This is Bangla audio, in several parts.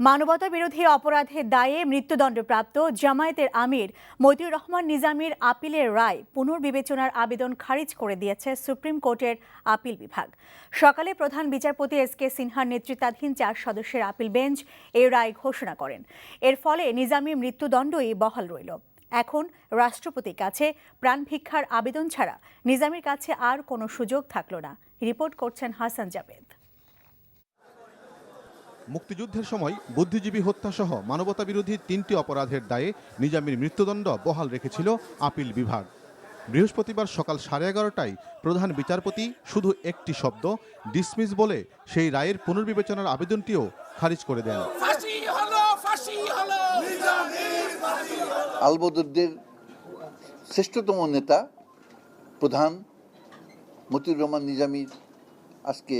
মানবতা বিরোধী অপরাধের দায়ে মৃত্যুদণ্ডপ্রাপ্ত জামায়াতের আমির মতিউর রহমান নিজামীর আপিলের রায় পুনর্বিবেচনার আবেদন খারিজ করে দিয়েছে সুপ্রিম কোর্টের আপিল বিভাগ। সকালে প্রধান বিচারপতি এস.কে. সিনহার নেতৃত্বাধীন 4 সদস্যের আপিল বেঞ্চ এই রায় ঘোষণা করেন। এর ফলে নিজামীর মৃত্যুদণ্ডই বহাল রইল। এখন রাষ্ট্রপতির কাছে প্রাণভিক্ষার আবেদন ছাড়া নিজামীর কাছে আর কোনো সুযোগ থাকল না। রিপোর্ট করছেন হাসান জাবেদ। মুক্তিযুদ্ধের সময় বুদ্ধিজীবী হত্যাসহ মানবতাবিরোধী 3টি অপরাধের দায়ে নিজামীর মৃত্যুদণ্ড বহাল রেখেছিল আপিল বিভাগ। বৃহস্পতিবার সকাল 11:30টায় প্রধান বিচারপতি শুধু একটি শব্দ ডিসমিস বলে সেই রায়ের পুনর্বিবেচনার আবেদনটিও খারিজ করে দেন। আলবদরদের শ্রেষ্ঠতম নেতা প্রধান মতিউর রহমান নিজামীর আজকে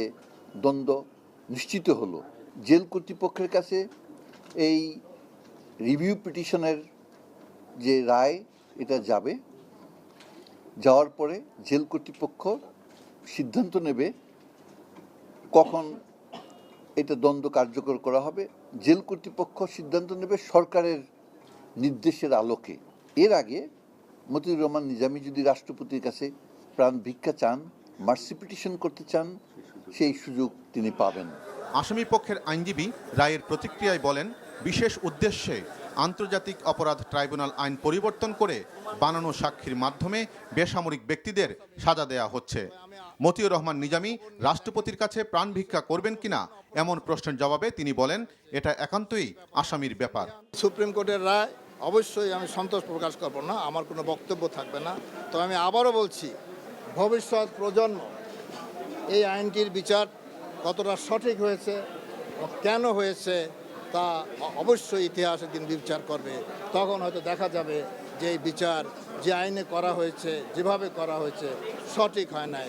দ্বন্দ্ব নিশ্চিত হলো। জেল কর্তৃপক্ষের কাছে এই রিভিউ পিটিশনের যে রায় এটা যাবে, যাওয়ার পরে জেল কর্তৃপক্ষ সিদ্ধান্ত নেবে কখন এটা দ্বন্দ্ব কার্যকর করা হবে। জেল কর্তৃপক্ষ সিদ্ধান্ত নেবে সরকারের নির্দেশের আলোকে। এর আগে মতিউর রহমান নিজামী যদি রাষ্ট্রপতির কাছে প্রাণ ভিক্ষা চান, মার্সি পিটিশন করতে চান, সেই সুযোগ তিনি পাবেন। আসামি পক্ষের আইনজীবী রায়ের প্রতিক্রিয়ায় বলেন, বিশেষ উদ্দেশ্যে আন্তর্জাতিক অপরাধ ট্রাইব্যুনাল আইন পরিবর্তন করে বানানো সাক্ষীর মাধ্যমে বেসামরিক ব্যক্তিদের সাজা দেয়া হচ্ছে। মতিউর রহমান নিজামী রাষ্ট্রপতির কাছে প্রাণ ভিক্ষা করবেন কিনা এমন প্রশ্নের জবাবে তিনি বলেন, এটা একান্তই আসামির ব্যাপার। সুপ্রিম কোর্টের রায় অবশ্যই আমি সন্তোষ প্রকাশ করব না, আমার কোনো বক্তব্য থাকবে না। তো আমি আবারও বলছি, ভবিষ্যৎ প্রজন্ম এই আইনটির বিচার কতটা সঠিক হয়েছে, কেন হয়েছে, তা অবশ্যই ইতিহাসের দিন বিচার করবে। তখন হয়তো দেখা যাবে যে এই বিচার যে আইনে করা হয়েছে, যেভাবে করা হয়েছে, সঠিক হয় নাই।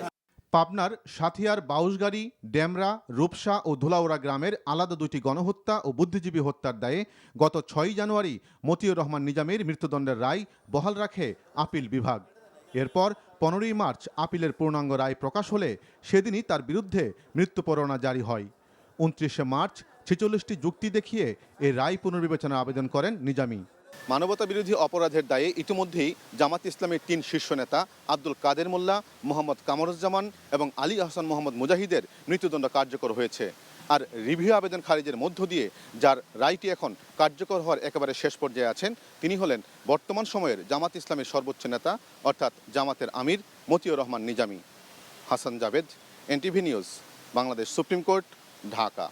পাবনার সাথিয়ার বাউশগাড়ি, ডেমরা, রূপসা ও ধুলাউড়া গ্রামের আলাদা 2টি গণহত্যা ও বুদ্ধিজীবী হত্যার দায়ে গত 6 জানুয়ারি মতিউর রহমান নিজামীর মৃত্যুদণ্ডের রায় বহাল রাখে আপিল বিভাগ। এরপর 15ই মার্চ আপিলের পূর্ণাঙ্গ রায় প্রকাশ হলে সেদিনই তার বিরুদ্ধে মৃত্যু পরোয়ানা জারি হয়। 29শে মার্চ 46টি যুক্তি দেখিয়ে এই রায় পুনর্বিবেচনার আবেদন করেন নিজামী। মানবতা বিরোধী অপরাধের দায়ে ইতিমধ্যেই জামাত ইসলামের 3 শীর্ষ নেতা আব্দুল কাদের মোল্লা, মোহাম্মদ কামরুজ্জামান এবং আলী আহসান মোহাম্মদ মুজাহিদের মৃত্যুদণ্ড কার্যকর হয়েছে। আর রিভিউ আবেদন খারিজের মধ্য দিয়ে যার রায়টি এখন কার্যকর হওয়ার একেবারে শেষ পর্যায়ে আছেন, তিনি হলেন বর্তমান সময়ের জামাত ইসলামের সর্বোচ্চ নেতা অর্থাৎ জামাতের আমির Motiur Rahman Nizami. Hasan Jabed, NTV news, Bangladesh supreme court, Dhaka.